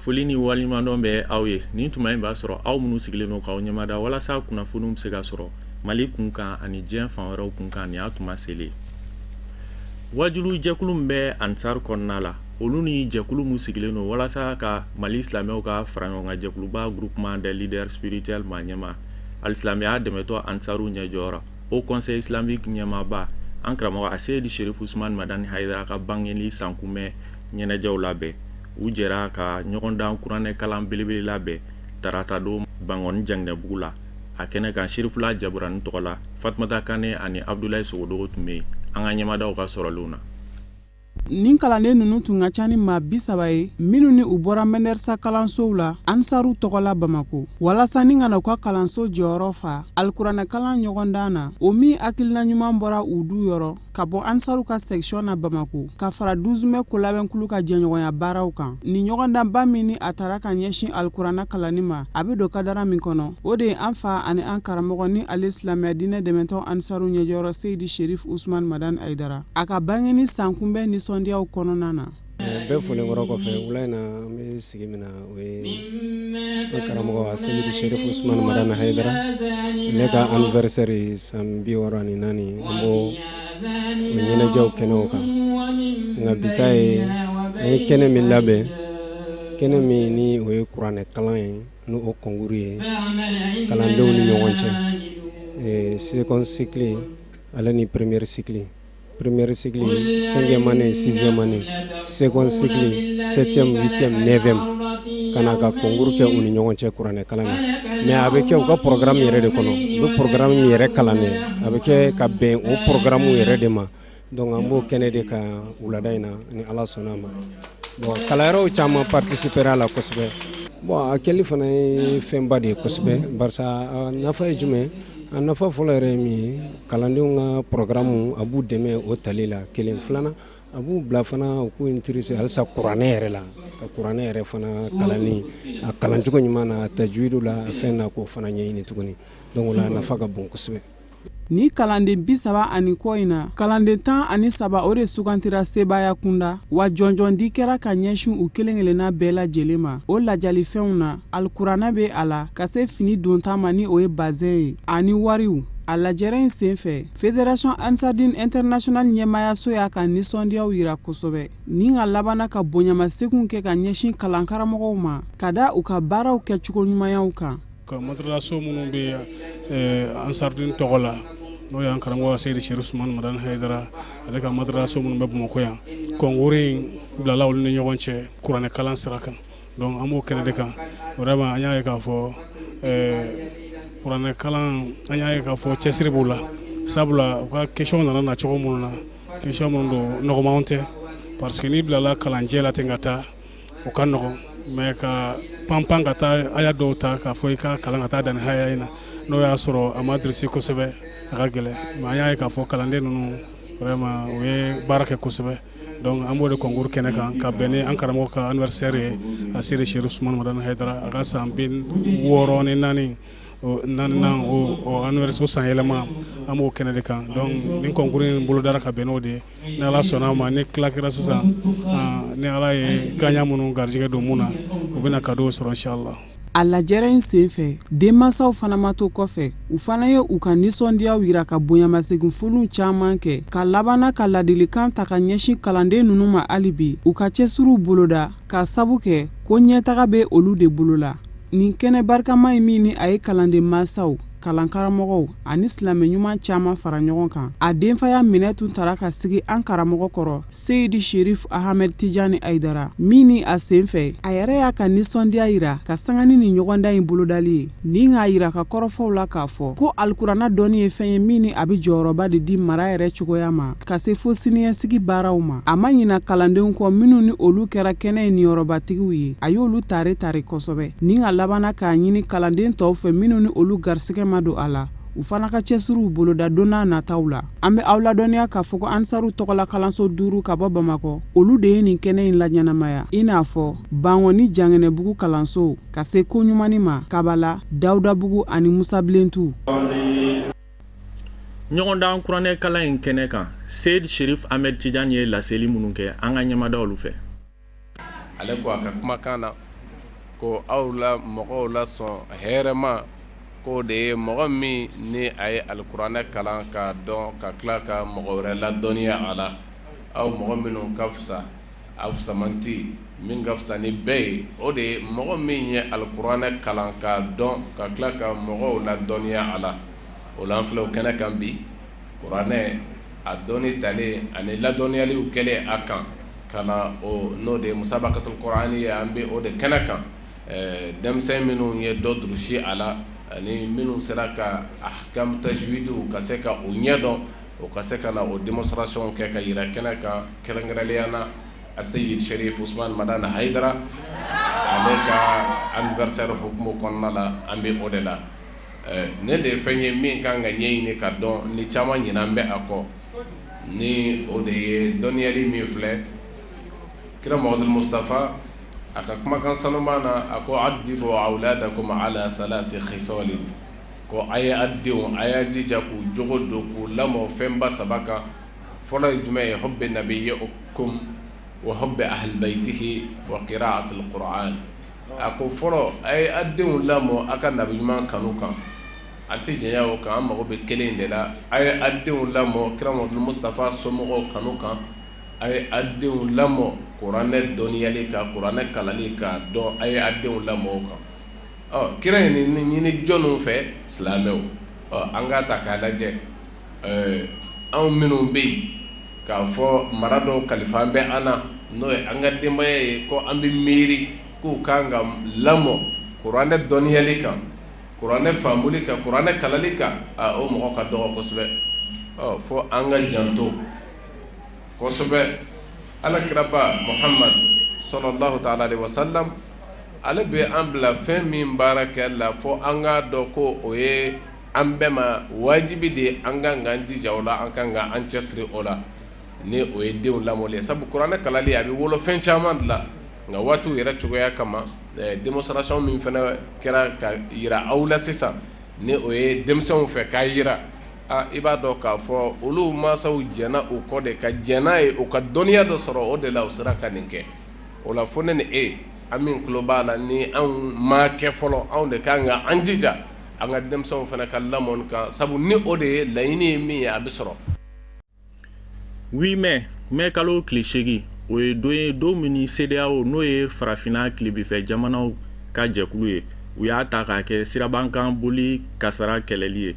foli ni walimadɔn bɛ aw ye nin tuma in b'a sɔrɔ aw minnu sigilen don k'aw ɲɛmada walasa kunnafoniw bɛ se ka sɔrɔ Mali kunkan ani diɲɛ fan wɛrɛw kunkan nin y'a tuma selen wajulu jɛkulu min bɛ Ansar kɔnɔna la olu ni jɛkulu min sigilen don walasa ka Mali silamɛw ka fara ɲɔgɔn kan jɛkuluba groupement des leaders spirituels maa alisilamɛya dɛmɛtɔ Ansaru ɲɛjɔyɔrɔ au conseil islamique ɲɛmaaba an karamɔgɔ Seydi Cherif Ousmane Madani Haidara ka bangeli sankunbɛn ɲɛnajɛw labɛn u jɛra ka ɲɔgɔndan kuranɛ kalan belebele labɛn tarata don Bangɔni Janginɛbugu la a kɛnɛ kan Sherifula Jaburani tɔgɔ la Fatumata Kane ani Abdoulaye Sogodogo tun bɛ yen an ka ɲɛmadaw ka sɔrɔlenw na. Nin kalanden ninnu tun ka ca ni maa 30 ye minnu ni u bɔra Mɛnɛrisa kalansow la Ansaru tɔgɔla Bamako walasa ni kana u ka kalanso jɔyɔrɔ fa alikuranɛ kalan ɲɔgɔndan na o min hakilina ɲuman bɔra u du yɔrɔ ka bɔ Ansaru ka section na Bamako ka fara 12 ko labɛnkulu ka jɛɲɔgɔnya baaraw kan ni ɲɔgɔndanba min ni a taara ka ɲɛsin alikuranɛ kalanni ma a bɛ don kadara min kɔnɔ o de ye an fa ani an karamɔgɔ ni ale silamɛya diinɛ dɛmɛtɔ Ansaru ɲɛjɔyɔrɔ Seydi Cherif Ousmane Madani Haidara a ka bangeni sankunbɛn nisɔndiyaw kɔnɔna na. Bɛɛ fɔlen kɔrɔ kɔfɛ wula in na an bɛ sigi min na o ye an karamɔgɔ Seydi Cherif Ousmane Madani Haidara ne ka anniversaire san 64 an b'o ɲɛnajɛw kɛnɛw kan nka bi ta ye an ye kɛnɛ min labɛn kɛnɛ min ni o ye kuranɛ kalan ye n'o concours ye kalandenw ni ɲɔgɔn cɛ second cycle ale ni premier cycle. Première cycle, 5e année, 6e année, second cycle, 7e, 8e, 9e. Kana ka concours kɛ u ni ɲɔgɔn cɛ kuranɛ kalan na. Mais a bɛ kɛ u ka programme yɛrɛ de kɔnɔ. U bɛ programme yɛrɛ kalannen. A bɛ kɛ ka bɛn o programme yɛrɛ de ma. Donc an b'o kɛnɛ de ka wulada in na ni Ala sɔnna ma. Bon kalanyɔrɔw caman participera la kosɛbɛ. Bon a kɛli fana ye fɛnba de ye kosɛbɛ barisa a nafa ye jumɛn a nafa fɔlɔ yɛrɛ ye min ye kalandenw ka programme a b'u dɛmɛ o tali la kelen filanan a b'u bila fana u k'u intéressé halisa kuranɛ yɛrɛ la ka kuranɛ yɛrɛ fana kalanni a kalancogo ɲuman na tajwidu la fɛn na k'o fana ɲɛɲini tuguni donc o la nafa ka bon kosɛbɛ. Ni kalanden 30 ani kɔ in na kalanden 13 o de sugantira sebaya kunda wa jɔnjɔndi kɛra ka ɲɛsin u kelen-kelenna bɛɛ lajɛlen ma o lajalifɛnw na alikuranɛ bɛ a la ka se fini donta ma ni o ye bazɛn ye ani wariw a lajɛrɛ in senfɛ Fédération Ansardine International ɲɛmayaso y'a ka nisɔndiyaw yira kosɛbɛ ni ka labana ka bonyamasegin kɛ ka ɲɛsin kalankaramɔgɔw ma ka da u ka baaraw kɛcogo ɲumanyaw kan. Ka madraso minnu bɛ Ansardine tɔgɔ la n'o y'an karamɔgɔ Seydi Cherif Ousmane Madani Haidara ale ka madraso minnu bɛ Bamakɔ yan concours in bilala olu ni ɲɔgɔn cɛ kuranɛ kalan sira kan donc an b'o kɛnɛ de kan vraiment an y'a ye k'a fɔ kuranɛ kalan an y'a ye k'a fɔ cɛsiri b'u la sabula u ka question nana na cogo minnu na question minnu don nɔgɔmanw tɛ parce que n'i bilala kalanjɛ la ten ka taa o ka nɔgɔn mais ka panpan ka taa aya dɔw ta k'a fɔ i ka kalan ka taa danni haya in na n'o y'a sɔrɔ a ma dirisi kosɛbɛ a ka gɛlɛn mais an y'a ye k'a fɔ kalanden ninnu vraiment u ye baara kɛ kosɛbɛ donc an b'o de concours kɛnɛ kan ka bɛn ni an karamɔgɔ ka anniversaire ye a Seydi Cherif Ousmane Madani Haidara a ka san 64 ni naani o anniversaire san yɛlɛma an b'o kɛnɛ de kan donc ni concours in bolodara ka bɛn n'o de ye ni Ala sɔnna ma ni tila kɛra sisan ni Ala ye gaɲa minnu garijɛgɛ don mun na u bɛna cadeau sɔrɔ inchallah. A lajɛrɛ in senfɛ denmansaw fana ma to kɔfɛ u fana ye u ka nisɔndiyaw yira ka bonyamasegin foliw caman kɛ ka labana ka ladilikan ta ka ɲɛsin kalanden ninnu ma hali bi u ka cɛsiriw boloda ka sabu kɛ ko ɲɛtaga bɛ olu de bolo la nin kɛnɛ barikama ye min ni a ye kalanden mansaw kalankaramɔgɔw ani silamɛ ɲuman caman fara ɲɔgɔn kan a denfaya minɛ tun tara ka sigi an karamɔgɔ kɔrɔ Seydi Cherif Ahmed Tijani Haidara min ni a senfɛ a yɛrɛ y'a ka nisɔndiya yira ka sangani ni ɲɔgɔndan in bolodali ye ni k'a yira ka kɔrɔfɔw la k'a fɔ ko alikuranɛ dɔnni ye fɛn ye min ni a bɛ jɔyɔrɔba de di mara yɛrɛ cogoya ma ka se fo siniɲɛsigi baaraw ma a ma ɲina kalandenw kɔ minnu ni olu kɛra kɛnɛ ye niyɔrɔbatigiw ye a y'olu tare kosɛbɛ ni ka labana k'a ɲini kalanden tɔw fɛ minnu ni olu garisɛgɛ ma don a la u fana ka cɛsiriw boloda don n'a nataw la an bɛ aw ladɔnniya k'a fɔ ko Ansaru tɔgɔla kalanso 5 ka bɔ Bamakɔ olu de ye nin kɛnɛ in laɲɛnamaya i n'a fɔ Bangɔni Janginɛbugu kalanso ka se Koɲumani ma Kabala Dawudabugu ani Musabilentu. ɲɔgɔndan kuranɛ kalan in kɛnɛ kan Seydi Cherif Ahmed Tijani ye laseli minnu kɛ an ka ɲɛmadaw fɛ. Ale ko a ka kumakan na ko aw la mɔgɔw la sɔn hɛrɛma k'o de ye mɔgɔ min ni a ye alikuranɛ kalan k'a dɔn ka tila ka mɔgɔ wɛrɛ ladɔnniya a la aw mɔgɔ minnu ka fisa a fusamanti min ka fisa ni bɛɛ ye o de ye mɔgɔ min ye alikuranɛ kalan k'a dɔn ka tila ka mɔgɔw ladɔnniya a la o la an filɛ o kɛnɛ kan bi kuranɛ a dɔnni talen ani ladɔnniyaliw kɛlen a kan ka na o n'o de ye musabakatul kurani ye an bɛ o de kɛnɛ kan denmisɛn minnu ye dɔ durusi a la ani minnu sera ka ahkam tajwidiw ka se ka o ɲɛdɔn o ka se ka na o démonstration kɛ ka yira kɛnɛ kan kɛrɛnkɛrɛnnenya la a Seyid Sherif Usman Madana Haidara ale ka anniversaire hukumu kɔnɔna la an bɛ o de la ne de ye fɛn ye min kan ka ɲɛɲini ka dɔn ni caman ɲinan bɛ a kɔ ni o de ye dɔnniyali min filɛ kira Muhamadu Mustafa a ka kumakan sanuman na a ko adibu awladakum ala salasi khisalin ko a ye a denw a y'a jija k'u jogo don k'u lamɔ fɛnba saba kan fɔlɔ ye jumɛn ye hubbi nabiyyikum wa hubbi ahli baytihi wa qira'atil qur'an a ko fɔlɔ a ye a denw lamɔ a ka nabi ɲuman kanu kan a tɛ jɛnya o kan an mago bɛ kelen de la a ye a denw lamɔ kira Muhamadu Mustafa somɔgɔw kanu kan a ye a denw lamɔ kuranɛ dɔnniyali kan kuranɛ kalali kan dɔn a ye a denw lamɔ o kan kira ye nin ɲini jɔnniw fɛ silamɛw an k'a ta k'a lajɛ anw minnu bɛ yen k'a fɔ mara dɔw kalifan bɛ an na n'o ye an ka denbaya ye ko an bɛ miiri k'u kan ka lamɔ kuranɛ dɔnniyali kan kuranɛ faamuli kan kuranɛ kalali kan o mɔgɔ ka dɔgɔ kosɛbɛ fo an ka janto kosɛbɛ alakiraba Muhammad sallallahu ta'ala alaihi wasallam ale bɛ an bila fɛn min baara kɛ la fo an k'a dɔn ko o ye an bɛɛ ma wajibi de an kan k'an jija o la an kan k'an cɛsiri o la ni o ye denw lamɔli ye sabu kuranɛ kalali a bɛ wolo fɛn caman de la nka waatiw yɛrɛ cogoya kama démonstration min fana kɛra ka yira aw la sisan ni o ye denmisɛnw fɛ k'a yira i b'a dɔn k'a fɔ olu mansaw jɛna u kɔ de ka jɛn n'a ye u ka dɔnniya dɔ sɔrɔ o de la u sera ka nin kɛ o la fo ne ni e an min tulo b'a la ni anw ma kɛ fɔlɔ anw de kan ka an jija an ka denmisɛnw fana ka lamɔni kan sabu ni o de ye laɲini ye min ye a bɛ sɔrɔ. 8 mai kalo tile 8 o ye don ye don min ni CEDEAO n'o ye farafinna tilebinfɛ jamanaw ka jɛkulu ye u y'a ta k'a kɛ sirabankan boli kasara kɛlɛli ye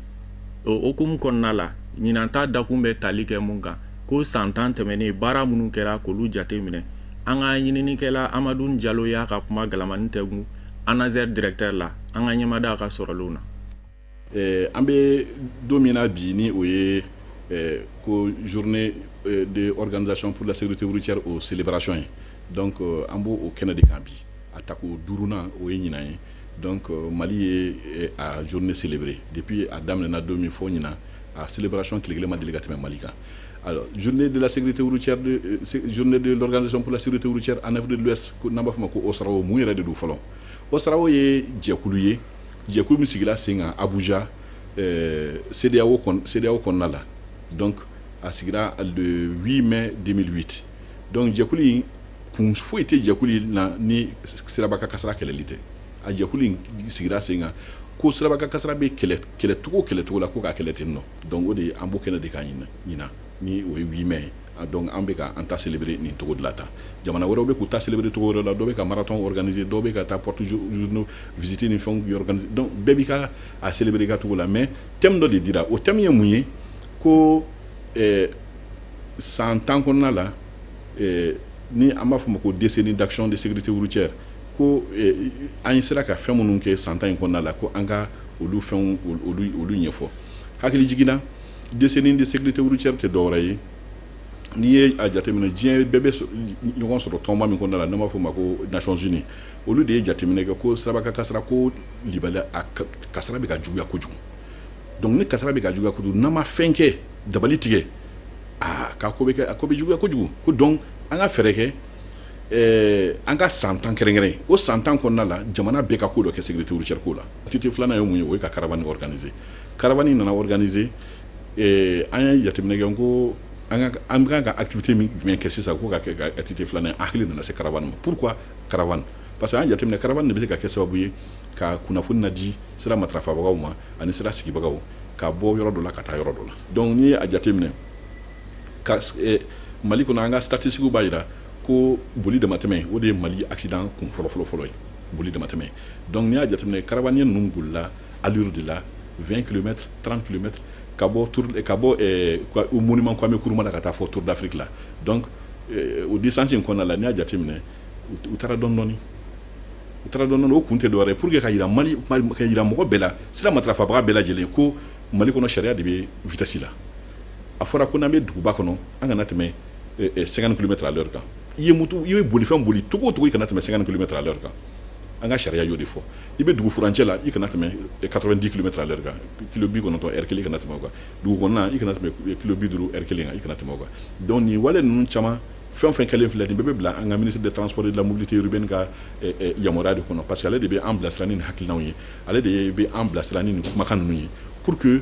o hukumu kɔnɔna la ɲinan ta dakun bɛ tali kɛ mun kan ko san 10 tɛmɛnen baara minnu kɛra k'olu jate minɛ an ka ɲininikɛla Amadu Jalo y'a ka kuma galamani tɛgun ANASER directeur la an ka ɲɛmada ka sɔrɔlenw na an bɛ don min na bi ni o ye ko journée de organisation pour la sécurité routière aux célébrations ye donc an b'o o kɛnɛ de kan bi a ta ko 5nan o ye ɲinan ye donc Mali ye a journée célébrée depuis a daminɛna don min fɔ ɲinan a célébration tile kelen ma deli ka tɛmɛ Mali kan. Alors, journée de la sécurité routière, journée de l'organisation pour la sécurité routière en Afrique de l'Ouest, n'a pas fait ko Osrao mun yɛrɛ de do fɔlɔ. Osrao ye jɛkulu ye, jɛkulu min sigila sen kan Abuja, CEDEAO kɔnɔna la. Donc a sigira le 8 mai 2008. Donc jɛkulu in kun foyi tɛ jɛkulu in na ni sirabaka kasara kɛlɛli tɛ. A jɛkulu in sigira sen kan ko sirabaka kasara bɛ kɛlɛcogo la ko k'a kɛlɛ ten nɔ. Donc o de an b'o kɛnɛ de kan ɲinan. Ni o ye 8 mai donc an bɛ ka an ta célébrer nin cogo de la tan jamana wɛrɛw bɛ k'u ta célébrer cogo wɛrɛ la dɔw bɛ ka marathon organiser dɔw bɛ ka taa porte journaux visiter ni fɛnw organiser donc bɛɛ b'i ka a célébrer ka cogo la mais thème dɔ de dira o thème ye mun ye ko san 10 kɔnɔna la ni an b'a fɔ ma ko décennie d'action de sécurité routière ko an sera ka fɛn minnu kɛ san 10 in kɔnɔna la ko an ka olu fɛnw olu ɲɛfɔ hakili jiginna décennie de sécurité routière tɛ dɔwɛrɛ ye n'i ye a jateminɛ diɲɛ bɛɛ bɛ ɲɔgɔn sɔrɔ tɔnba min kɔnɔna la n'an b'a fɔ o ma ko Nations Unies olu de ye jateminɛ kɛ ko sirabaka kasara ko libaliya a kasara bɛ ka juguya kojugu donc ni kasara bɛ ka juguya kojugu n'an ma fɛn kɛ dabali tigɛ k'a ko bɛ juguya kojugu ko donc an ka fɛɛrɛ kɛ an ka san 10 kɛrɛnkɛrɛn o san 10 kɔnɔna la jamana bɛɛ ka ko dɔ kɛ sécurité routière ko la activité filanan ye mun ye o ye ka caravane organiser caravane nana organiser an ye jateminɛ kɛ ko an kan ka activité min jumɛn kɛ sisan ko ka kɛ activité filanan ye an hakili nana se caravane ma pourquoi caravane parce que an jateminɛ caravane de bɛ se ka kɛ sababu ye ka kunnafoni nadi sira matarafabagaw ma ani sira sigibagaw ka bɔ yɔrɔ dɔ la ka taa yɔrɔ dɔ la donc n'i ye a jateminɛ ka Mali kɔnɔ an ka statistiques b'a jira ko boli damatɛmɛ o de ye Mali accident kun fɔlɔ ye boli damatɛmɛ donc n'i y'a jateminɛ caravanier ninnu bolila allure de la 20 km 30 km ka bɔ au monument Kwame Nkrumah la ka taa fɔ Tour d'Afrique la donc o distance in kɔnɔna la n'i y'a jateminɛ u taara dɔɔni o kun tɛ dɔwɛrɛ pour que ka yira mɔgɔ bɛɛ la sira matarafabaga bɛɛ lajɛlen ko Mali kɔnɔ sariya de bɛ vitesse la a fɔra ko n'an bɛ duguba kɔnɔ an kana tɛmɛ 50 km à l'heure kan i ye bolifɛn boli cogo o cogo i kana tɛmɛ 50 km à l'heure kan an ka sariya y'o de fɔ i bɛ dugu furancɛ la i kana tɛmɛ 90 km à l'heure kan kilo 90 heure kelen i kana tɛmɛ o kan dugu kɔnɔna i kana tɛmɛ kilo 50 heure kelen kan i kana tɛmɛ o kan donc nin wale ninnu caman fɛn o fɛn kɛlen filɛ nin bɛɛ bɛ bila an ka ministre des transports et de la mobilité urbaine ka yamaruya de kɔnɔ parce que ale de bɛ an bilasira ni nin hakilinaw ye ale de bɛ an bilasira ni nin kumakan ninnu ye pour que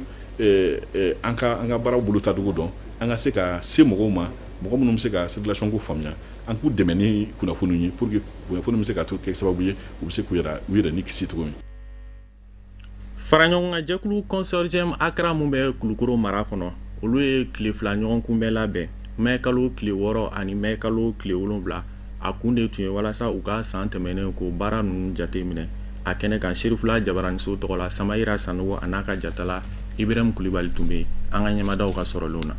an ka baaraw bolo tacogo dɔn an ka se ka se mɔgɔw ma mɔgɔ minnu bɛ se ka circulation ko faamuya an k'u dɛmɛ ni kunnafoniw ye pour que kunnafoni bɛ se ka kɛ sababu ye u bɛ se k'u yɛrɛ ni kisi cogo min. faraɲɔgɔnkan jɛkulu consortium Accra mun bɛ Kulukoro mara kɔnɔ olu ye tile 2 ɲɔgɔn kunbɛn labɛn mai kalo tile 6 ani mai kalo tile 7 a kun de tun ye walasa u ka san tɛmɛnen ko baara ninnu jate minɛ a kɛnɛ kan Serifula Jabaraniso tɔgɔ la Samayira Sanogo a n'a ka jatala Ibrahim Kulibali tun bɛ an ka ɲɛmadaw ka sɔrɔlenw na.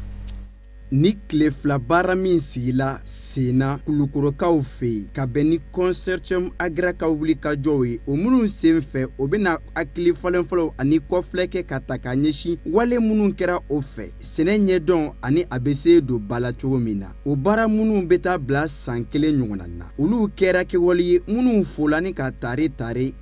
Ni tile 2 baara min sigila senna Kulukorokaw fɛ yen ka bɛn ni consortium Accra ka wuli ka jɔw ye o minnu sen fɛ o bɛna hakili fɔlɔfɔlɔ ani kɔfilɛ kɛ ka ta ka ɲɛsin wale minnu kɛra o fɛ sɛnɛ ɲɛdɔn ani a bɛ se don ba la cogo min na o baara minnu bɛ taa bila san 1 ɲɔgɔnna na olu kɛra kɛwale ye minnu fola ni ka tare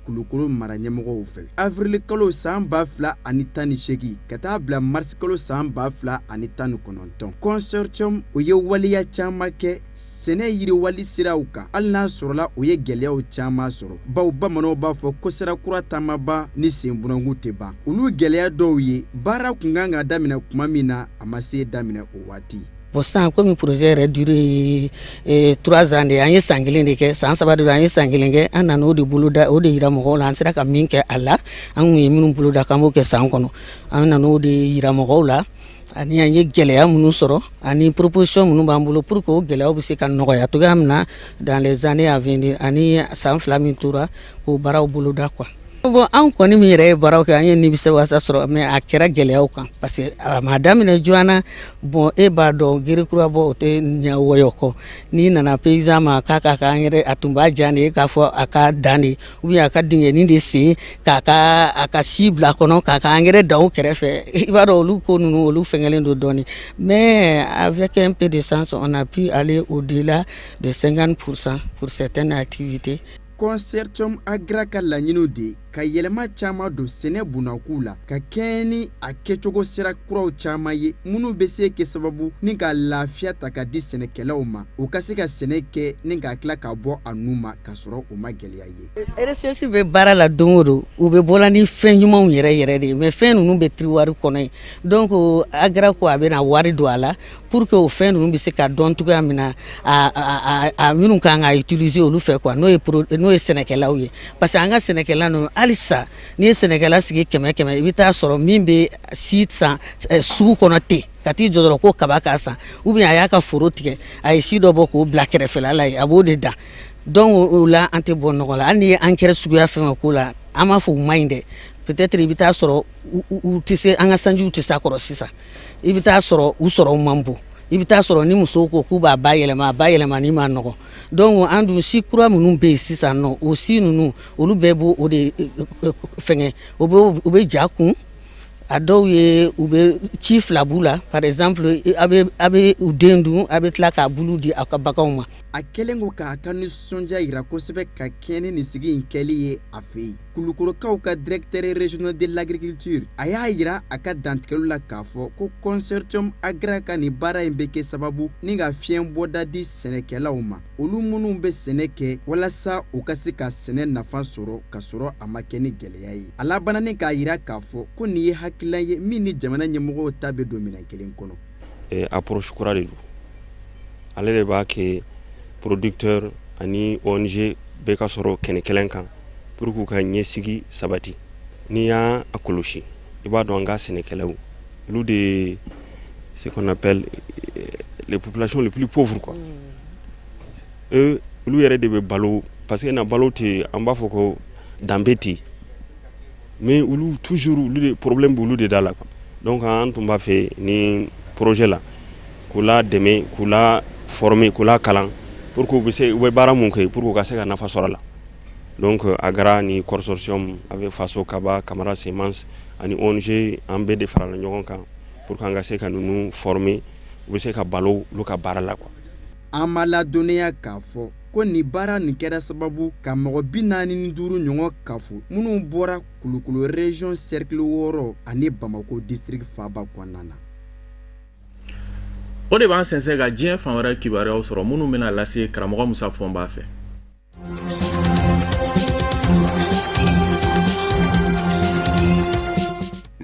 Kulukoro mara ɲɛmɔgɔw fɛ avril kalo san 2018 ka taa bila mars kalo san 2019 consortium o ye waliya caman kɛ sɛnɛ yiriwali siraw kan hali n'a sɔrɔla o ye gɛlɛyaw caman sɔrɔ baw bamananw b'a fɔ ko sira kura taamaba ni senbunangu tɛ ban olu gɛlɛya dɔw ye baara kun kan ka daminɛ kuma min na a ma se daminɛ o waati. Bon san comme projet yɛrɛ duré 3 ans de an ye san 1 de kɛ san 3 de an ye san 1 kɛ an nana o de boloda o de yira mɔgɔw la an sera ka min kɛ a la an kun ye minnu boloda k'an b'o kɛ san kɔnɔ an nana o de yira mɔgɔw la ani an ye gɛlɛya minnu sɔrɔ ani proposition minnu b'an bolo pour que o gɛlɛyaw bɛ se ka nɔgɔya cogoya min na dans les années à venir ani san 2 min tora k'o baaraw boloda quoi. Bon an kɔni min yɛrɛ ye baaraw kɛ an ye nimisa wasa sɔrɔ mais a kɛra gɛlɛyaw kan parce que a ma daminɛ joona bon e b'a dɔn girikura bɔ o tɛ ɲɛ wɔyɔ kɔ n'i nana paysan ma k'a ka an yɛrɛ a tun b'a diya de k'a fɔ a ka dan de ou bien a ka dingɛni de sen a ka si bila kɔnɔ k'a ka an yɛrɛ dan o kɛrɛfɛ i b'a dɔn olu ko ninnu olu fɛngɛlen don dɔɔni mais avec un peu de sens on a pu aller au-delà de 50% pour certaines activités. Consortium Accra ka laɲiniw de ka yɛlɛma caman don sɛnɛ bunakuu la ka kɛɲɛ ni a kɛcogo sira kuraw caman ye minnu bɛ se kɛ sababu ni ka lafiya ta ka di sɛnɛkɛlaw ma u ka se ka sɛnɛ kɛ ni ka tila ka bɔ a nu ma ka sɔrɔ u ma gɛlɛya ye. RCS bɛ baara la don o don u bɛ bɔla ni fɛn ɲumanw yɛrɛ de mais fɛn ninnu bɛ tiriwari kɔnɔ ye donc Accra ko a bɛna wari don a la pour que o fɛn ninnu bɛ se ka dɔn cogoya min na a minnu kan ka utiliser olu fɛ quoi n'o ye sɛnɛkɛlaw ye parce que an ka sɛnɛkɛla ninnu halisa n'i ye sɛnɛkɛla sigi 100 i bɛ taa sɔrɔ min bɛ si san sugu kɔnɔ ten ka t'i jɔ dɔrɔn ko kaba k'a san ou bien a y'a ka foro tigɛ a ye si dɔ bɔ k'o bila kɛrɛfɛla la ye a b'o de dan donc o la an tɛ bɔ nɔgɔ la hali ni ye engrais suguya fɛn o ko la an b'a fɔ u ma ɲi dɛ peut-être i bɛ taa sɔrɔ u tɛ se an ka sanjiw tɛ se a kɔrɔ sisan i bɛ taa sɔrɔ u sɔrɔ man bon i bɛ taa sɔrɔ ni musow ko k'u b'a bayɛlɛma ni ma nɔgɔ donc an dun si kura minnu bɛ yen sisan nɔ o si ninnu olu bɛɛ b'o o de fɛngɛ u bɛ ja kun a dɔw ye u bɛ ci 2 b'u la par exemple a bɛ u den dun a bɛ tila k'a bulu di a ka baganw ma. A kɛlen ko k'a ka nisɔndiya yira kosɛbɛ ka kɛɲɛ ni nin sigi in kɛli ye a fɛ yen Kulukorokaw ka directeur régional de l'agriculture a y'a yira a ka dantigɛlu la k'a fɔ ko consortium Accra ka nin baara in bɛ kɛ sababu ni ka fiɲɛ bɔda di sɛnɛkɛlaw ma olu minnu bɛ sɛnɛ kɛ walasa u ka se ka sɛnɛ nafa sɔrɔ ka sɔrɔ a ma kɛ ni gɛlɛya ye a labanna k'a yira k'a fɔ ko nin ye hakilila ye min ni jamana ɲɛmɔgɔw ta bɛ don minɛn kelen kɔnɔ. Approche kura de don ale de b'a kɛ producteur ani ONG bɛɛ ka sɔrɔ kɛnɛ kelen kan pour que ka ɲɛsigi sabati. N'i y'a kɔlɔsi i b'a dɔn an ka sɛnɛkɛlaw olu de ce qu'on appelle les populations les plus pauvres quoi. Olu yɛrɛ de bɛ balo parce que na balo tɛ an b'a fɔ ko danbe tɛ mais olu toujours olu de problème b'olu de da la quoi. Donc an tun b'a fɛ ni projet la k'u la dɛmɛ k'u la former k'u la kalan pour que u bɛ baara mun kɛ pour que u ka se ka nafa sɔrɔ a la. Donc Agra ni consortium avec Faso Kaba, Camara Semence ani ONG an bɛɛ de farala ɲɔgɔn kan pour que an ka se ka ninnu former u bɛ se ka balo olu ka baara la quoi. An ma ladɔnniya k'a fɔ ko ni baara nin kɛra sababu ka mɔgɔ 45 ɲɔgɔn kafo minnu bɔra Kulukoro région cercle 6 ani Bamako district faaba kɔnɔna na. O de b'an sɛnsɛn ka diɲɛ fan wɛrɛ kibaruyaw sɔrɔ minnu bɛna lase karamɔgɔ Musa Fɔnba fɛ.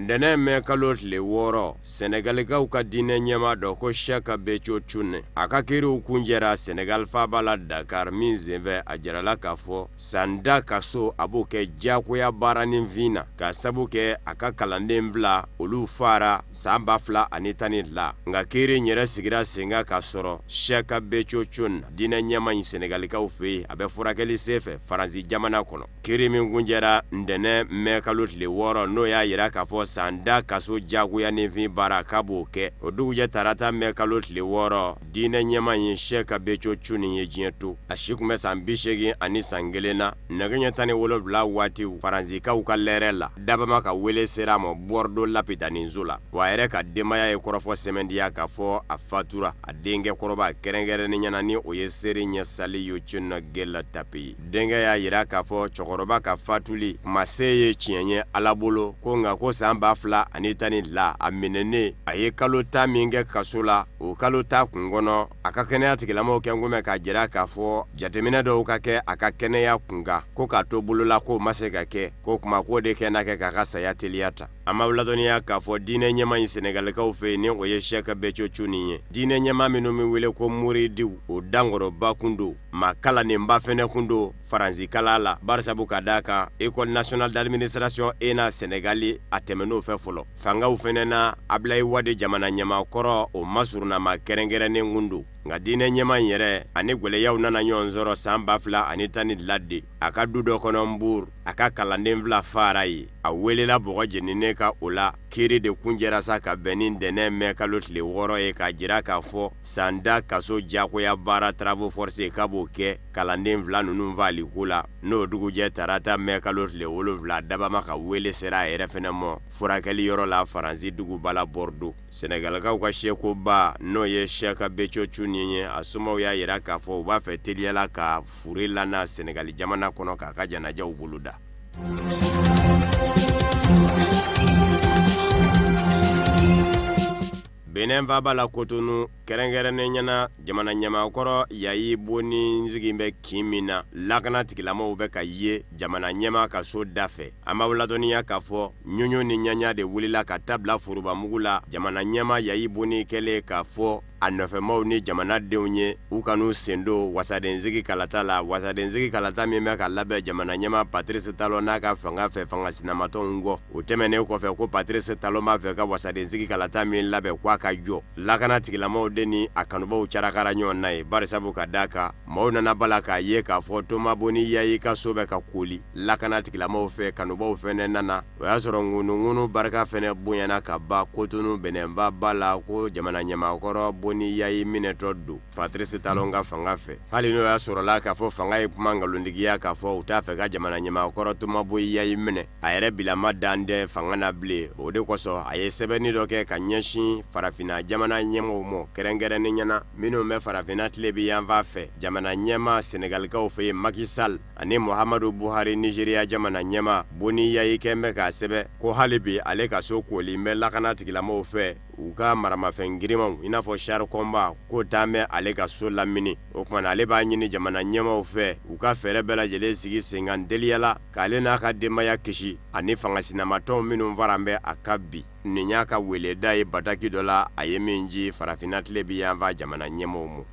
Ndene me kalo tile 6 Senegalikaw ka diinɛ ɲɛma dɔ ko Cheick Béthio Thioune a ka kiriw kunjɛra Senegal faaba la Dakar min senfɛ a jarala k'a fɔ sanda ka so a b'o kɛ jagoya baaranin fin na ka sabu kɛ a ka kalanden bila olu fara san 2012 nka kiri yɛrɛ sigira senga ka sɔrɔ Cheick Béthio Thioune diinɛ ɲɛma in Senegalikaw fɛ a bɛ furakɛli senfɛ Faransi jamana kɔnɔ kiri min kunjɛra ndɛnɛ mɛ kalo tile 6 n'o y'a yira k'a fɔ sanda kaso jagoya nifin baara k'a b'o kɛ o dugujɛ tarata mɛ kalo tile 6 diinɛ ɲɛma in Cheick Béthio Thioune ye diɲɛ to a si kun bɛ san 80 ani san 1 na nɛgɛ ɲɛ 17 waatiw Faransikaw ka lɛrɛ la dabama ka wele sera a ma Bordeaux lapitaninso la wa a yɛrɛ ka denbaya ye kɔrɔfɔ sɛmɛndiya k'a fɔ a fatura a denkɛ kɔrɔba kɛrɛnkɛrɛnnen ɲɛna ni o ye Serigne Saliou Thioune Gueye Tapi denkɛ y'a yira k'a fɔ cɛkɔrɔba ka fatuli ma se ye tiɲɛ ye Ala bolo ko nka ko san 2012 a minɛnen a ye kalo 10 min kɛ kaso la o kalo 10 kun kɔnɔ a ka kɛnɛya tigilamɔgɔw kɛ ngomɛ ka jira k'a fɔ jateminɛ dɔw ka kɛ a ka kɛnɛya kunka ko k'a to bolola ko ma se ka kɛ ko kuma ko de kɛ na kɛ k'a ka saya teliya ta a ma ladɔnniya k'a fɔ diinɛ ɲɛma in Senegalikaw fɛ ni o ye Cheick Béthio Thioune ye diinɛ ɲɛma minnu min wele ko muridiw o dankɔrɔba kun don ma kalanenba fɛnɛ kun don Faransi kala la barisabu ka d'a kan École nationale d'administration ENA Sénégali a tɛmɛn'o fɛ fɔlɔ fangaw fɛnɛ na Ablaye Wade jamana ɲɛmakɔrɔ o masurunama kɛrɛnkɛrɛnnen kun don nka diinɛ ɲɛma in yɛrɛ ani gwɛlɛyaw nana ɲɔgɔn sɔrɔ san 2012 de a ka du dɔ kɔnɔ Mbour a ka kalanden fila fara ye a welela bɔgɔ jeninen ka o la kiri de kunjɛra sa ka bɛn ni ndɛnɛ mɛ kalo tile 6 ye k'a jira k'a fɔ sanda kaso jagoya baara travaux forcés k'a b'o kɛ kalanden fila ninnu valiko la n'o dugujɛ tarata mɛ kalo tile 7 dabama ka wele sera a yɛrɛ fɛnɛ mɔ furakɛli yɔrɔ la Faransi duguba la Bordeaux Senegalikaw ka sekoba n'o ye Cheick Béthio Thioune ye a somaw y'a yira k'a fɔ u b'a fɛ teliyala ka fure lana Senegali jamana kɔnɔ k'a ka janajaw boloda. Benin faaba la Cotonou kɛrɛnkɛrɛnnen ɲɛna jamana ɲɛmakɔrɔ Yayi Boni nsigi bɛ kin min na lakana tigilamɔgɔw bɛ ka ye jamana ɲɛma ka so da fɛ an b'a ladɔnniya k'a fɔ ɲɔɲɔ ni ɲaɲa de wulila ka tabila forobamugu la jamana ɲɛma Yayi Boni kɛlen k'a fɔ a nɔfɛmaw ni jamanadenw ye u kan'u sen don wasadensigi kalata la wasadensigi kalata min bɛ ka labɛn jamana ɲɛma Patrice Talon n'a ka fanga fɛ fanga sinamatɔnw kɔ o tɛmɛnen kɔfɛ ko Patrice Talon b'a fɛ ka wasadensigi kalata min labɛn k'a ka jɔ lakana tigilamɔgɔw de ni a kanubaw carakara ɲɔgɔn na ye barisabu ka d'a kan maaw nana bala k'a ye k'a fɔ Toma Boni Yayi ka so bɛ ka koli lakana tigilamɔgɔw fɛ kanubaw fɛnɛ nana o y'a sɔrɔ ŋunuŋunu barika fɛnɛ bonyana ka ban Cotonou Beninba ba la ko jamana ɲɛmakɔrɔ Boni Yayi minɛtɔ don Patrice Talon ka fanga fɛ hali n'o y'a sɔrɔla k'a fɔ fanga ye kuma ngalontigiya k'a fɔ u t'a fɛ ka jamana ɲɛmakɔrɔ Toma Boni Yayi minɛ a yɛrɛ bilama dan tɛ fanga na bilen o de kosɔn a ye sɛbɛnni dɔ kɛ ka ɲɛsin farafinna jamana ɲɛmɔgɔw mɔ kɛrɛnkɛrɛnnen ɲɛna minnu bɛ farafinna tile bi yanfan fɛ jamana ɲɛma Senegalikaw fɛ yen Macky Sall ani Muhammadu Buhari Nigeria jamana ɲɛma Boni Yayi kɛn bɛ k'a sɛbɛn ko hali bi ale ka so koli bɛ lakana tigilamɔgɔw fɛ u ka maramafɛn girimanw i n'a fɔ char combat k'o t'an bɛ ale ka so lamini o kumana ale b'a ɲini jamana ɲɛmaw fɛ u ka fɛɛrɛ bɛɛ lajɛlen sigi senkan teliyala k'ale n'a ka denbaya kisi ani fangasinamatɔnw minnu fara bɛ a ka bi nin y'a ka weleda ye bataki dɔ la a ye min ji farafinna tile bi yanfa jamana ɲɛmaw mu.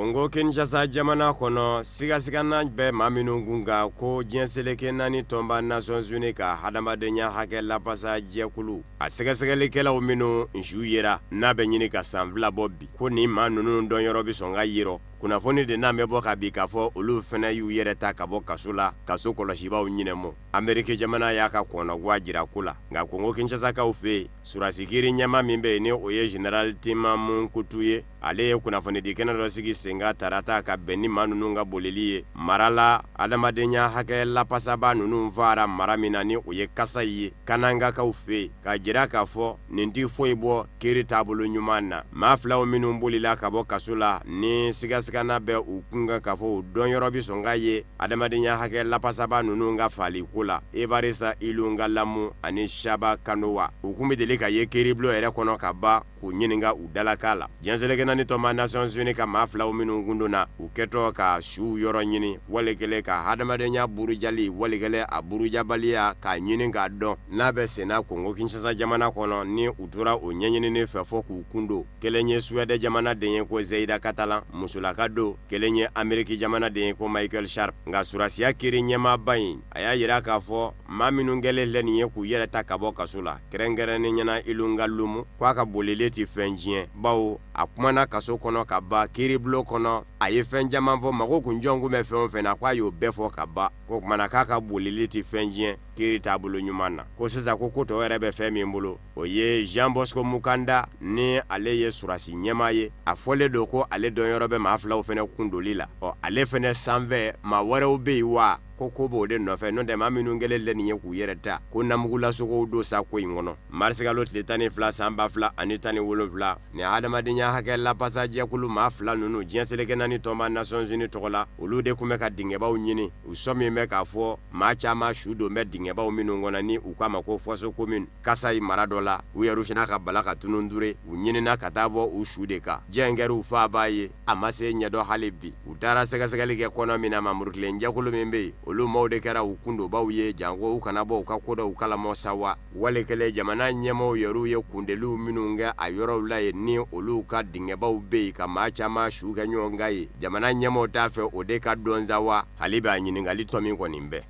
Kongo Kinshasa jamana kono sigasigana be maminu gunga ko jenseleke nani tomba Nations Unies ka hadamadenya hake lapasa jekulu a sigasigale kela o minu njuyera na be nyini ka sanvla bobbi ko ni manunu don yorobi songa yiro kuna foni de na mebo ka bi ka fo olu fena yu yere ta ka bo kasula kaso koloshiba unyinemo Amerike jamana yaka kona gwajira kula nga Kongo Kinshasa ka ufe surasikiri nyama mimbe ni oye General Timamu Kutuye ale kuna foni de kenado sigi senga tarata ka beni manunu nga boleliye marala adamadenya hake la pasaba nunu mvara maramina ni oye kasaye kananga ka ufe ka jira ka fo nindi foibo kiri tabulu nyumana mafla o minu mbolila ka bo kasula ni sigasigana be ukunga ka fo don yorobi songa ye adamadenya hake la pasaba nunu nga fali kula evarisa ilunga lamu ani shaba kanowa ukumi delika ye kiri blo ere kono ka ba kunyininga udalakala jenseleke nani toma Nations Unies ka mafla o minu ngunduna uketo ka shu yoro nyini walekele ka hadamadenya burujali walekele aburujabalia ka nyininga don nabe sena Kongo Kinshasa jamana kono ni utura o nyenyini ne fefo ku kundo kelenye Swede jamana denye ko Zeida Catalan musulaka do kelenye Ameriki jamana denye ko Michael Sharp nga surasiya kiri nyema bayin aya yira ka fo maminu ngele leniye ku yere ta kabo kasula kerengere ni nyana ilunga lumu kwa ka boleleti fenjien bawo akumana kaso kono ka ba kiri blo kono aye fenjama vo mako kunjongu me fena kwa yo befo ka ba ko kumana kaka boleleti fenjien kiri tabulu nyumana ko seza ko koto erebe femi mbulo oye Jean Bosco Mukanda ni ale ye surasi nyema ye afole doko ale don yorobe ma afla ofene kundolila o ale fene sanve ma ware obe wa koko bode no fe no de maminu ngele le ni ku yereta ko namugula soko do sa ko ingono marsiga lot le tani fla samba fla anitani wolo fla ni adama dinya hake la passage kulu ma fla nunu jenseleke nani tomba Nations Unies tokola ulude kumeka dinge ba unyini usomi meka fo ma chama shudo me dinge ba uminu ngona ni ukama ko foso commune kasai maradola uyerushina ka balaka tunundure unyini na katabo ushudeka jengeru fa baye amase nyedo halibi utara sega sega like economy na mamurukle njakulu membe olu mawde kera ukundo bawye jango ukanabo ukakoda ukala mosawa walekele jamana nyemo yoru ye kundelu minunga ayoro ulaye ni olu ka dinge bawbe ka machama shuga nyongaye jamana nyemo tafe odeka donzawa haliba nyiningali tomi ko nimbe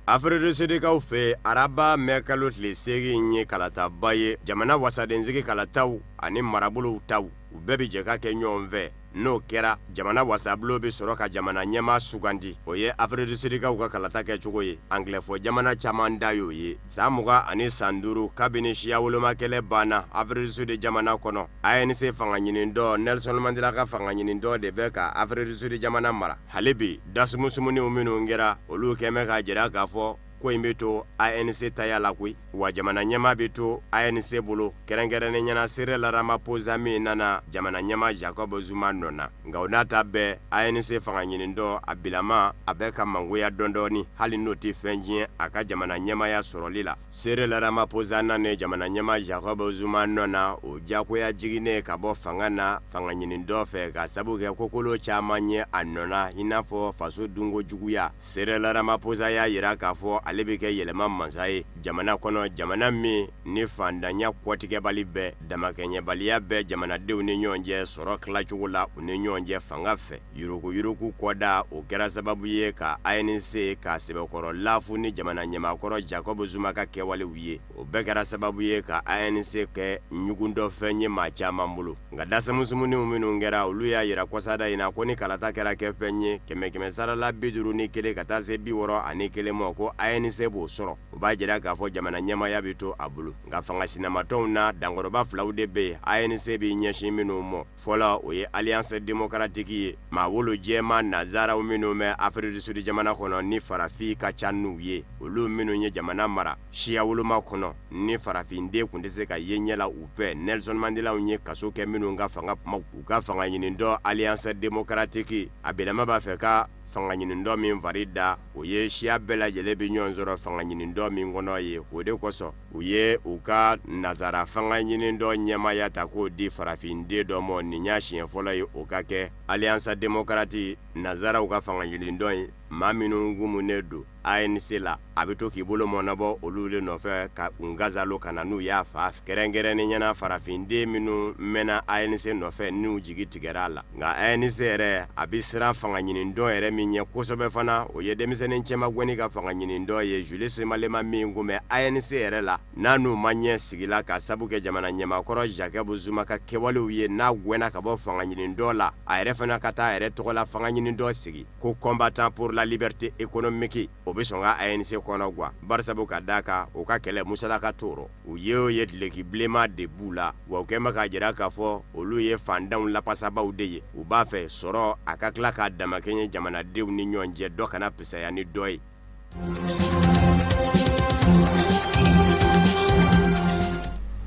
Afrique Sudika ufe araba mekalot le segi nye kalata baye jamana wasadenziki kalatau ani marabulu tau ubebi jeka kenyonve no kera jamana wasablo be soroka jamana nyema sugandi oye Afrique Sudika uka kalata ke chugoye anglefo jamana chamanda yoye samuga ani sanduru kabini shia woloma kele bana Afrique Sudika jamana kono ANC fanganyini ndo Nelson Mandela ka fanganyini ndo de beka Afrique Sudika jamana mara halibi dasmusumuni uminu ngera olu kemeka jira kafo ko imbeto ANC tayala kwi wa jamana nyama beto ANC bolo kerengerene nyana Cyril Ramaphosa mi nana jamana nyama Jacob Zuma nona ngaonata be ANC fanganyini ndo abilama abeka mangoya dondoni hali noti fenjin aka jamana nyama ya sorolila Cyril Ramaphosa nane jamana nyama Jacob Zuma nona o jako ya jigine kabo fangana fanganyini ndo fe ka sabuke kokolo chamanye anona inafo faso dungo juguya Cyril Ramaphosa ya yiraka fo alebeke yelema mansaye jamana kono jamana mi ni fandanya kwatige bali be damakenye baliya be jamana de ni nyonje soro kla chugula ni nyonje fangafe yuruku koda o kera sababu ye ka ANC ka sebe koro lafu ni jamana nyema koro Jacob Zuma ka kewale wiye o bekara sababu ye ka ANC ke nyugundo fenye machama mbulu ngadasa musumuni uminu ngera uluya yira kwasada ina koni kalata kera ke fenye keme sara la biduru ni kele katase biworo ani kele moko ANC bo soro uba jira ka fo jamana nyama ya bito abulu nga fanga sinama tona dangoroba flaude be ANC bi nyeshi minu mo fola oye Alliance Démocratique ma wolo jema nazara uminu me Afrique du Sud jamana kono ni farafi ka chanu ye ulu minu nye jamana mara shia wolo makono ni farafi nde kundese ka yenyela upe Nelson Mandela unye kasoke minu nga fanga makuka fanga nyini ndo Alliance Démocratique abelama ba feka fanga nyini ndo min varida oye shia bela jelebi nyonzoro fanga nyini ndo min ngono ye ode koso oye uka nazara fanga nyini ndo nyema ya tako di farafin de do mo ni nyashi fola ye okake Alliance Démocratique nazara uka fanga nyini ndo maminu ngumu nedo ANC la a bɛ to k'i bolo mɔnabɔ olu le nɔfɛ ka ngazalo ka na n'u y'a fa kɛrɛnkɛrɛnnen ɲɛna farafinden minnu mɛnna ANC nɔfɛ n'u jigi tigɛra a la nka ANC yɛrɛ a bɛ siran fanga ɲini dɔ yɛrɛ min ɲɛ kosɛbɛ fana o ye denmisɛnnin cɛmagwɛni ka fanga ɲini dɔ ye Julius Malema min ko mɛ ANC yɛrɛ la n'a n'u ma ɲɛ sigila ka sabu kɛ jamana ɲɛmakɔrɔ Jacob Zuma ka kɛwalew ye n'a gwɛnna ka bɔ fanga ɲini dɔ la a yɛrɛ fana ka taa a yɛrɛ tɔgɔ la fanga ɲini dɔ sigi ko combattant pour la liberté économique o bɛ sɔn ka ANC kɔnɔ guwa barisabu ka d'a kan o ka kɛlɛ musalaka t'o u ye dileki bilenma de b'u la wa u kɛn bɛ ka jira k'a fɔ olu ye fandanw lapasabaw de ye u b'a fɛ sɔrɔ a ka tila k'a damakɛɲɛ jamanadenw ni ɲɔgɔn cɛ dɔ kana pisaya ni dɔ ye.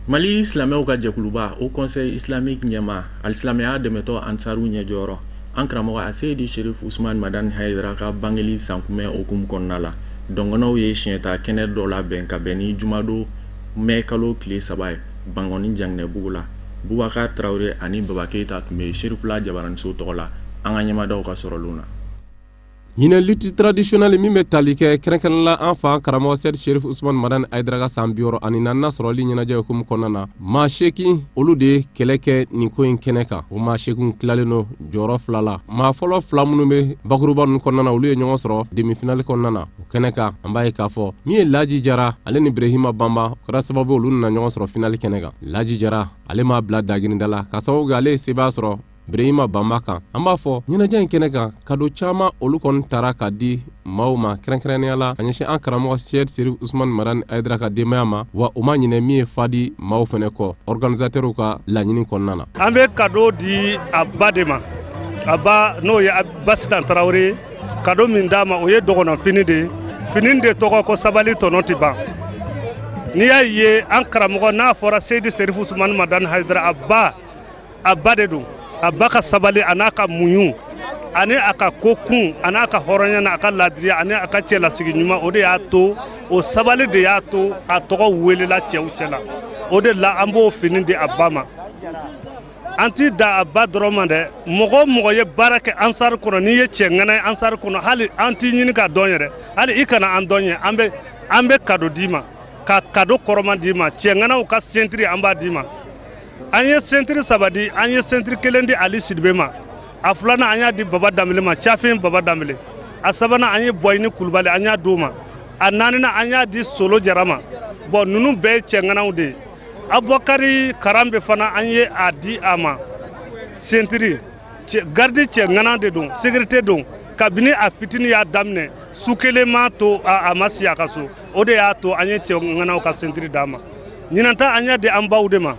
Mali silamɛw ka jɛkuluba au conseil islamique ɲɛma alisilamɛya dɛmɛtɔ ansaru ɲɛjɔyɔrɔ an karamɔgɔ Seydi Sherif Usman Madani Haidara ka bangeli sankunbɛn hukumu kɔnɔna la dɔngɔnɔw ye siɲɛta kɛnɛ dɔ labɛn ka bɛn ni jumado mɛ kalo tile 3 ye Bangɔni Janginɛbugu la Bubakar Traoré ani Baba Keita tun bɛ Sherifula Jabaraniso tɔgɔ la an ka ɲɛmadaw ka sɔrɔlu na. Ɲinɛ lutte traditionnelle min bɛ tali kɛ kɛrɛnkɛrɛnla an fa karamɔgɔ Seydi Sherif Usman Madani Haidara ka san 64 sɔrɔli ɲɛnajɛ hukumu kɔnɔna na maa 8 olu de kɛlɛ kɛ nin ko in kɛnɛ kan o maa 8 tilalen don jɔyɔrɔ 2 la maa fɔlɔ 2 minnu bɛ bakuruba ninnu kɔnɔna na olu ye ɲɔgɔn sɔrɔ demi-finale kɔnɔna na o kɛnɛ kan an b'a ye k'a fɔ min ye Laji Jara ale ni Brahima Bamba o kɛra sababu olu nana ɲɔgɔn sɔrɔ finale kɛnɛ kan Laji Jara ale m'a bila dagirinda la ka sababu kɛ ale ye sebaya sɔrɔ Brahima Bamba kan an b'a fɔ ɲɛnajɛ in kɛnɛ kan kado caman olu kɔni taara ka di maaw ma kɛrɛnkɛrɛnnenya la ka ɲɛsin an karamɔgɔ Seydi Sherif Usman Madani Haidara ka denbaya ma wa o ma ɲinɛ min ye fadi maaw fɛnɛ kɔ organisateur ka laɲini kɔnɔna na an bɛ kado di a ba de ma a ba n'o ye Basitan Traoré kado min d'a ma o ye dɔgɔnɔ fini de fini de tɔgɔ ko sabali tɔnɔ tɛ ban n'i y'a ye an karamɔgɔ n'a fɔra Seydi Sherif Usman Madani Haidara a ba de don a ba ka sabali a n'a ka muɲu ani a ka ko kun a n'a ka hɔrɔnya n'a ka ladiriya ani a ka cɛlasigi ɲuman o de y'a to o sabali de y'a to a tɔgɔ welela cɛw cɛla o de la an b'o fini di a ba ma an t'i da a ba dɔrɔn ma dɛ mɔgɔ mɔgɔ ye baara kɛ ansari kɔnɔ n'i ye cɛ ŋana ye ansari kɔnɔ hali an t'i ɲini ka dɔn yɛrɛ hali i kana an dɔn ye an bɛ kado d'i ma ka kado kɔrɔma d'i ma cɛ ŋanaw ka sentiri an b'a d'i ma an ye sentiri 3 di an ye sentiri 1 di Ali Sidibe ma a 2nan an y'a di Baba Dambele ma Cafin Baba Dambele a 3nan an ye Boyini Kulubali an y'a d'o ma a 4nan an y'a di Solo Jara ma bon ninnu bɛɛ ye cɛ ŋanaw de ye Abubakari Karambe fana an ye a di a ma sentiri gardi cɛ ŋana de don sécurité don kabini a fitini y'a daminɛ su kelen m'a to a ma si a ka so o de y'a to an ye cɛ ŋanaw ka sentiri d'a ma ɲinanta an y'a di an baw de ma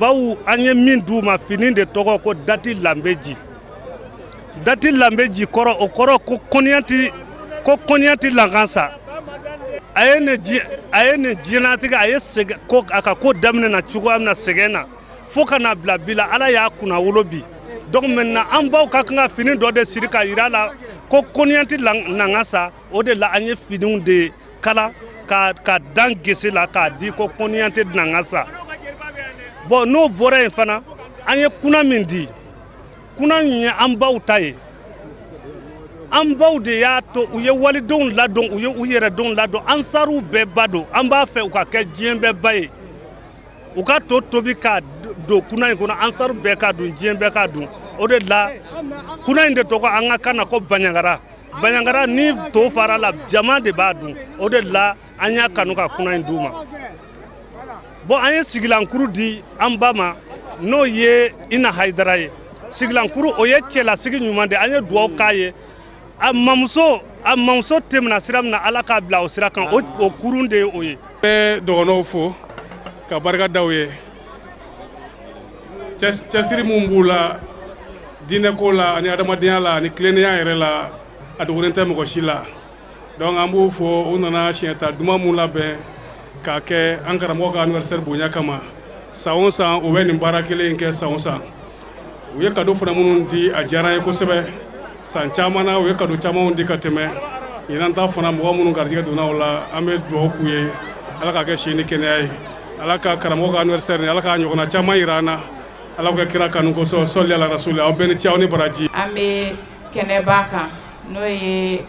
baw an ye min d'u ma fini de tɔgɔ ko dati lambeji kɔrɔ o kɔrɔ ko kɔniyati lankansa a ye ne diɲɛlatigɛ a ye segin ko a ka ko daminɛ na cogoya min na sɛgɛn na fo ka na bila bi la Ala y'a kunna wolo bi donc maintenant an baw ka kan ka fini dɔ de siri ka yira la ko kɔniyati lankansa o de la an ye finiw de kala ka dan gese la k'a di ko kɔniyati lankansa bon n'o bɔra yen fana an ye kuna min di kuna in ye an baw ta ye an baw de y'a to u ye walidenw ladon u ye u yɛrɛdenw ladon ansaruw bɛɛ ba don an b'a fɛ u ka kɛ diɲɛ bɛɛ ba ye u ka to tobi k'a don kuna in kɔnɔ ansaru bɛɛ k'a dun diɲɛ bɛɛ k'a dun o de la kuna in de tɔgɔ an ka kan na ko Baɲangara ni to fara la jama de b'a dun o de la an y'a kanu ka kuna in d'u ma bon an ye sigilankuru di an ba ma n'o ye Ina Haidara ye sigilankuru o ye cɛlasigi ɲuman de an ye duwawu k'a ye a mamuso tɛmɛna sira min na Ala k'a bila o sira kan o kurun de ye o ye. Bɛ dɔgɔnɔw fo ka barika da u ye cɛsiri min b'u la diinɛko la ani adamadenya la ani tilennenya yɛrɛ la a dogolen tɛ mɔgɔ si la donc an b'u fo u nana siɲɛta duman mun labɛn k'a kɛ an karamɔgɔ ka anniversaire bonya kama san o san u bɛ nin baara kelen in kɛ san o san u ye cadeau fana minnu di a diyara ye kosɛbɛ san caman na u ye cadeau camanw di ka tɛmɛ ɲinan ta fana mɔgɔ minnu garijɛgɛ donna o la an bɛ dugawu k'u ye Ala k'a kɛ si ni kɛnɛya ye Ala ka karamɔgɔ ka anniversaire ni Ala k'a ɲɔgɔnna caman yira an na Ala ka kira kanu kosɔn sɔli ala rasuli aw bɛɛ ni ce aw ni baraji an bɛ kɛnɛba kan n'o ye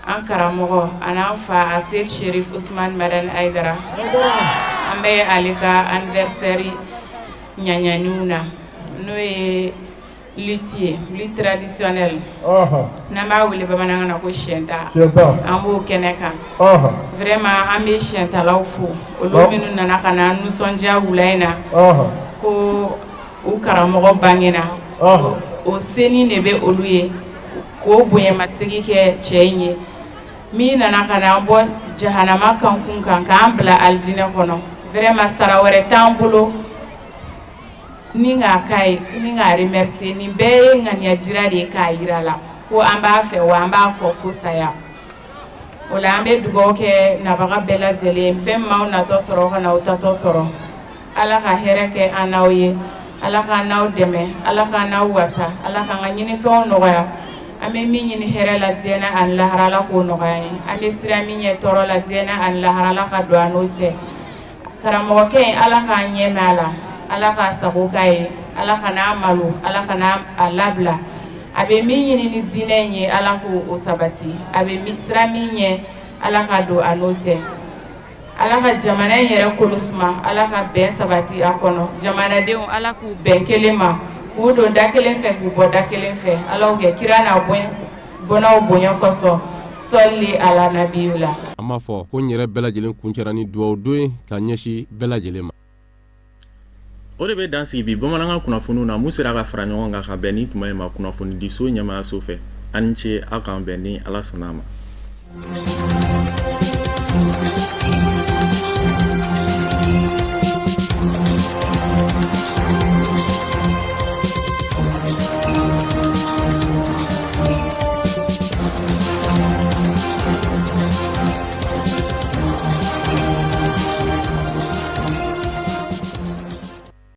an karamɔgɔ an'an fa Aseyd Cherif Ousmane Madani Haidara an bɛ ale ka anniversaire ɲaɲaniw na n'o ye lutte ye lutte traditionnelle n'an b'a wele bamanankan na ko siyɛnta an b'o kɛnɛ kan vraiment an bɛ siyɛntalaw fo olu minnu nana ka na nisɔndiya wula in na ko u karamɔgɔ bangena o seni de bɛ olu ye k'o bonyamasegi kɛ cɛ in ye min nana ka na an bɔ jahanama kankun kan k'an bila alijinɛ kɔnɔ vraiment sara wɛrɛ t'an bolo ni k'a k'a ye ni k'a remercier nin bɛɛ ye ŋaniyajira de ye k'a yira la ko an b'a fɛ wa an b'a kɔ fo saya o la an bɛ dugawu kɛ nabaga bɛɛ lajɛlen fɛn min m'aw natɔ sɔrɔ ka na aw tatɔ sɔrɔ ala ka hɛrɛ kɛ an n'aw ye ala k'an n'aw dɛmɛ ala k'an n'aw wasa ala k'an ka ɲinifɛnw nɔgɔya an bɛ min ɲini hɛrɛ la diɲɛ ani lahara ala k'o nɔgɔya ye an bɛ siran min ɲɛ tɔɔrɔ la diɲɛ ani lahara ala ka don an n'o cɛ karamɔgɔkɛ in ala k'an ɲɛ mɛn a la ala k'a sago k'a ye ala ka n'a malo ala ka n'a labila a bɛ min ɲini ni diinɛ in ye ala k'o sabati a bɛ siran min ɲɛ ala ka don a n'o cɛ ala ka jamana in yɛrɛ kolo suma ala ka bɛn sabati a kɔnɔ jamanadenw ala k'u bɛn kelen ma k'u don da kelen fɛ k'u bɔ da kelen fɛ ala kɛ kira n'a bɔnnaw bonya kɔsɔn sɔli ala nabiyu la an b'a fɔ ko n yɛrɛ bɛɛ lajɛlen kuncɛra ni duwawu don ye ka ɲɛsin bɛɛ lajɛlen ma o de bɛ dan sigi bi bamanankan kunnafoniw na mun sera ka fara ɲɔgɔn kan ka bɛn ni tuma in ma kunnafoni di so ɲɛmaayaso fɛ ani ce aw k'an bɛn ni ala sɔnna a ma